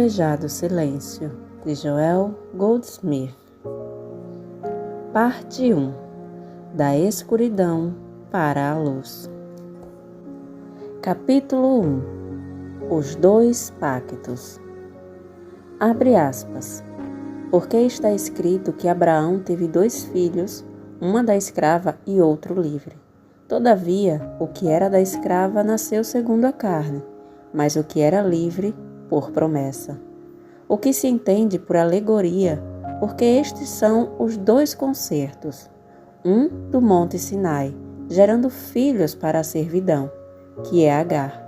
Desejado Silêncio, de Joel Goldsmith. Parte 1. Da escuridão para a luz. Capítulo 1. Os dois pactos. Abre aspas. Porque está escrito que Abraão teve 2 filhos, uma da escrava e outro livre. Todavia, o que era da escrava nasceu segundo a carne, mas o que era livre, por promessa. O que se entende por alegoria, porque estes são os 2 concertos, um do Monte Sinai, gerando filhos para a servidão, que é Agar.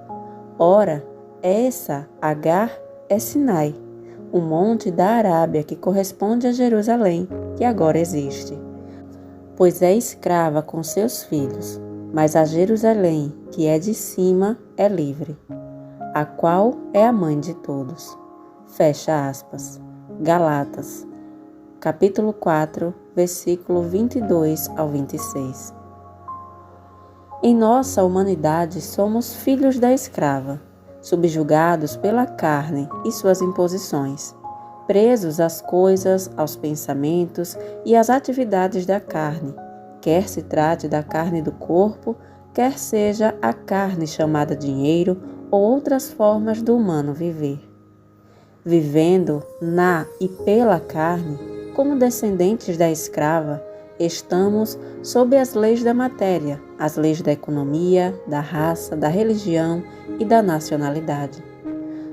Ora, essa Agar é Sinai, o monte da Arábia que corresponde a Jerusalém, que agora existe. Pois é escrava com seus filhos, mas a Jerusalém, que é de cima, é livre, a qual é a mãe de todos. Fecha aspas. Galatas, capítulo 4, versículo 22 ao 26. Em nossa humanidade somos filhos da escrava, subjugados pela carne e suas imposições, presos às coisas, aos pensamentos e às atividades da carne, quer se trate da carne do corpo, quer seja a carne chamada dinheiro ou outras formas do humano viver. Vivendo na e pela carne, como descendentes da escrava, estamos sob as leis da matéria, as leis da economia, da raça, da religião e da nacionalidade,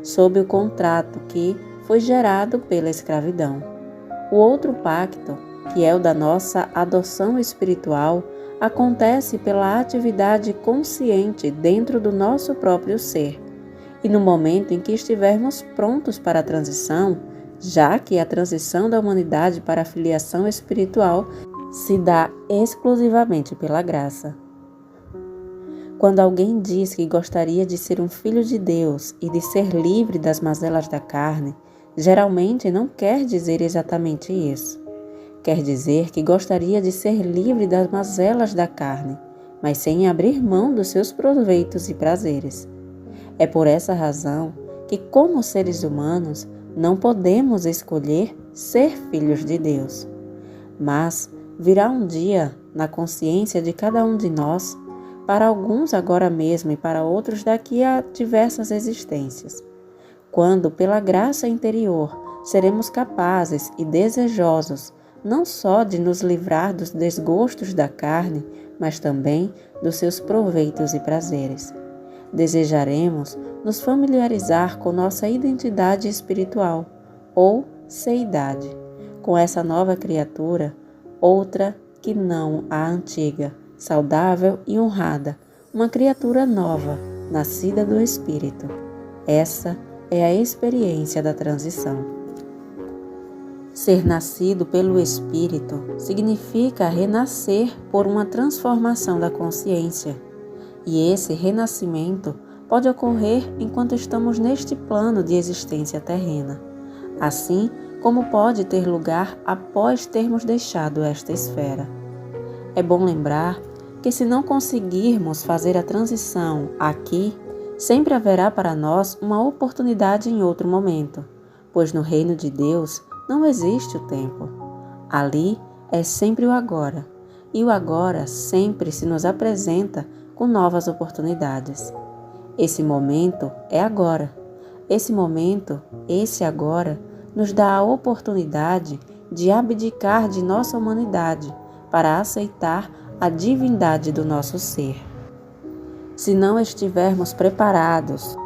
sob o contrato que foi gerado pela escravidão. O outro pacto, que é o da nossa adoção espiritual, acontece pela atividade consciente dentro do nosso próprio ser. E no momento em que estivermos prontos para a transição, já que a transição da humanidade para a filiação espiritual se dá exclusivamente pela graça. Quando alguém diz que gostaria de ser um filho de Deus e de ser livre das mazelas da carne, geralmente não quer dizer exatamente isso. Quer dizer que gostaria de ser livre das mazelas da carne, mas sem abrir mão dos seus proveitos e prazeres. É por essa razão que, como seres humanos, não podemos escolher ser filhos de Deus. Mas virá um dia, na consciência de cada um de nós, para alguns agora mesmo e para outros daqui a diversas existências, quando, pela graça interior, seremos capazes e desejosos não só de nos livrar dos desgostos da carne, mas também dos seus proveitos e prazeres. Desejaremos nos familiarizar com nossa identidade espiritual, ou seidade, com essa nova criatura, outra que não a antiga, saudável e honrada, uma criatura nova, nascida do Espírito. Essa é a experiência da transição. Ser nascido pelo Espírito significa renascer por uma transformação da consciência. E esse renascimento pode ocorrer enquanto estamos neste plano de existência terrena, assim como pode ter lugar após termos deixado esta esfera. É bom lembrar que se não conseguirmos fazer a transição aqui, sempre haverá para nós uma oportunidade em outro momento, pois no reino de Deus não existe o tempo. Ali é sempre o agora, e o agora sempre se nos apresenta com novas oportunidades. Esse momento é agora. Esse momento, esse agora, nos dá a oportunidade de abdicar de nossa humanidade para aceitar a divindade do nosso ser. Se não estivermos preparados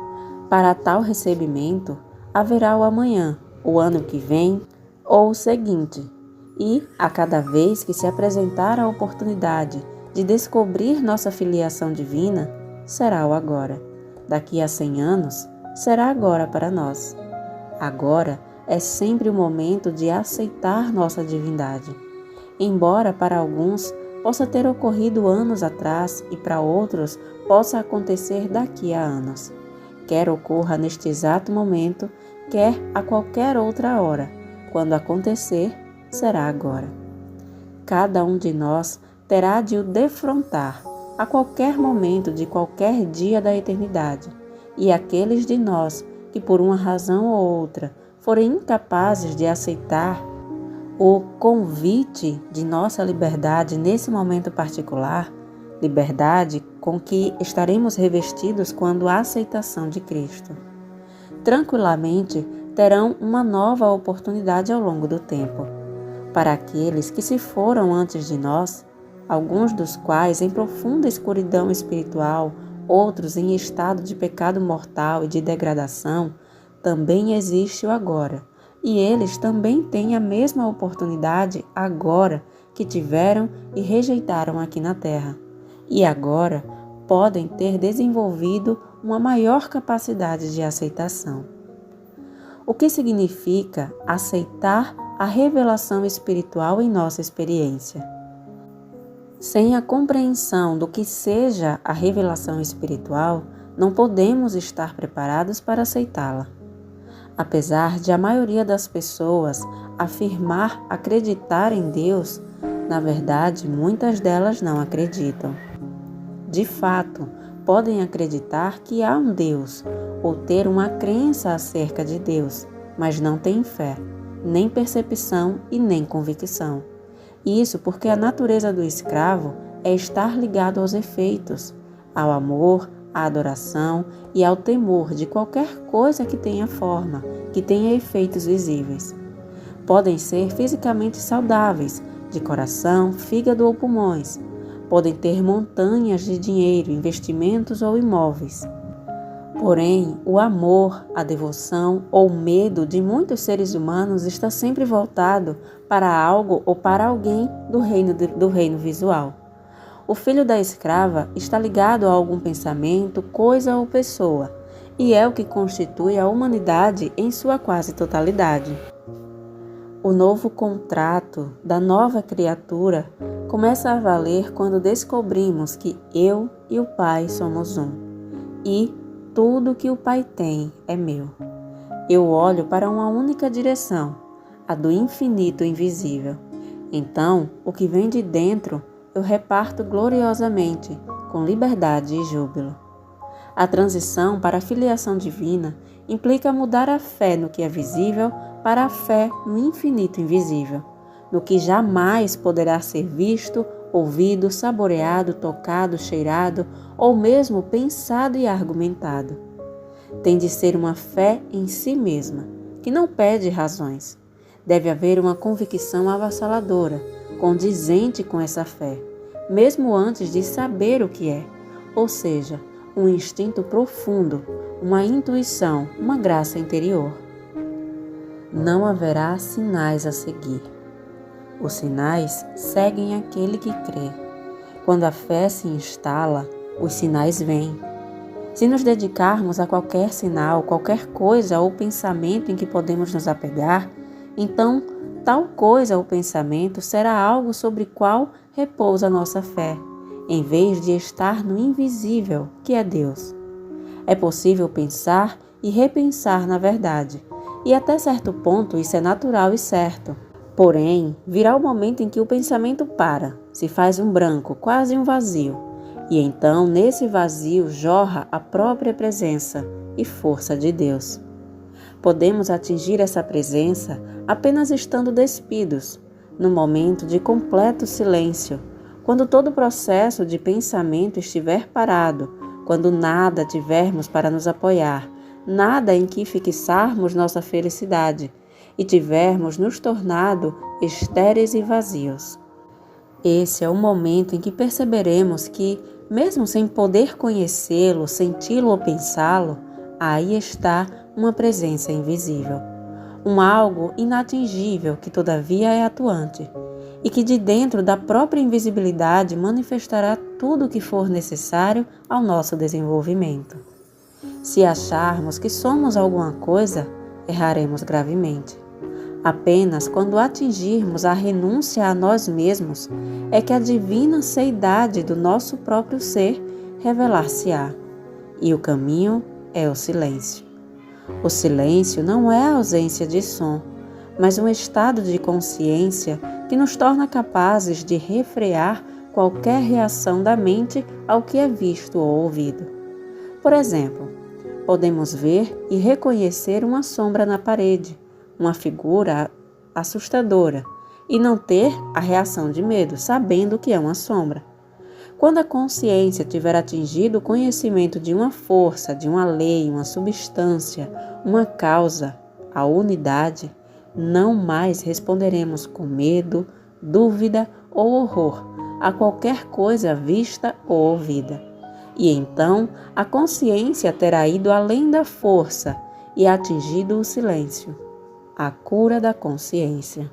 para tal recebimento, haverá o amanhã, o ano que vem ou o seguinte, e, a cada vez que se apresentar a oportunidade de descobrir nossa filiação divina, será o agora. Daqui a 100 anos, será agora para nós. Agora é sempre o momento de aceitar nossa divindade. Embora para alguns possa ter ocorrido anos atrás e para outros possa acontecer daqui a anos. Quer ocorra neste exato momento, quer a qualquer outra hora. Quando acontecer, será agora. Cada um de nós terá de o defrontar a qualquer momento de qualquer dia da eternidade, e aqueles de nós que por uma razão ou outra forem incapazes de aceitar o convite de nossa liberdade nesse momento particular, liberdade com que estaremos revestidos quando a aceitação de Cristo, tranquilamente terão uma nova oportunidade ao longo do tempo. Para aqueles que se foram antes de nós, alguns dos quais em profunda escuridão espiritual, outros em estado de pecado mortal e de degradação, também existe o agora, e eles também têm a mesma oportunidade agora que tiveram e rejeitaram aqui na terra, e agora podem ter desenvolvido uma maior capacidade de aceitação. O que significa aceitar a revelação espiritual em nossa experiência? Sem a compreensão do que seja a revelação espiritual, não podemos estar preparados para aceitá-la. Apesar de a maioria das pessoas afirmar acreditar em Deus, na verdade, muitas delas não acreditam. De fato, podem acreditar que há um Deus ou ter uma crença acerca de Deus, mas não têm fé, nem percepção e nem convicção. Isso porque a natureza do escravo é estar ligado aos efeitos, ao amor, à adoração e ao temor de qualquer coisa que tenha forma, que tenha efeitos visíveis. Podem ser fisicamente saudáveis, de coração, fígado ou pulmões. Podem ter montanhas de dinheiro, investimentos ou imóveis. Porém, o amor, a devoção ou medo de muitos seres humanos está sempre voltado para algo ou para alguém do reino visual. O filho da escrava está ligado a algum pensamento, coisa ou pessoa, e é o que constitui a humanidade em sua quase totalidade. O novo contrato da nova criatura começa a valer quando descobrimos que eu e o Pai somos um, e tudo que o Pai tem é meu. Eu olho para uma única direção, a do infinito invisível. Então, o que vem de dentro, eu reparto gloriosamente, com liberdade e júbilo. A transição para a filiação divina implica mudar a fé no que é visível para a fé no infinito invisível, no que jamais poderá ser visto, ouvido, saboreado, tocado, cheirado ou mesmo pensado e argumentado. Tem de ser uma fé em si mesma, que não pede razões. Deve haver uma convicção avassaladora, condizente com essa fé, mesmo antes de saber o que é, ou seja, um instinto profundo, uma intuição, uma graça interior. Não haverá sinais a seguir. Os sinais seguem aquele que crê. Quando a fé se instala, os sinais vêm. Se nos dedicarmos a qualquer sinal, qualquer coisa ou pensamento em que podemos nos apegar, então tal coisa ou pensamento será algo sobre qual repousa a nossa fé, em vez de estar no invisível, que é Deus. É possível pensar e repensar na verdade, e até certo ponto isso é natural e certo. Porém, virá o momento em que o pensamento para, se faz um branco, quase um vazio, e então nesse vazio jorra a própria presença e força de Deus. Podemos atingir essa presença apenas estando despidos, no momento de completo silêncio, quando todo o processo de pensamento estiver parado, quando nada tivermos para nos apoiar, nada em que fixarmos nossa felicidade, e tivermos nos tornado estéreis e vazios. Esse é o momento em que perceberemos que, mesmo sem poder conhecê-lo, senti-lo ou pensá-lo, aí está uma presença invisível, um algo inatingível que todavia é atuante, e que de dentro da própria invisibilidade manifestará tudo o que for necessário ao nosso desenvolvimento. Se acharmos que somos alguma coisa, erraremos gravemente. Apenas quando atingirmos a renúncia a nós mesmos é que a divina seidade do nosso próprio ser revelar-se-á. E o caminho é o silêncio. O silêncio não é a ausência de som, mas um estado de consciência que nos torna capazes de refrear qualquer reação da mente ao que é visto ou ouvido. Por exemplo, Podemos ver e reconhecer uma sombra na parede, uma figura assustadora, e não ter a reação de medo, sabendo que é uma sombra. Quando a consciência tiver atingido o conhecimento de uma força, de uma lei, uma substância, uma causa, a unidade, não mais responderemos com medo, dúvida ou horror a qualquer coisa vista ou ouvida. E então a consciência terá ido além da força e atingido o silêncio, a cura da consciência.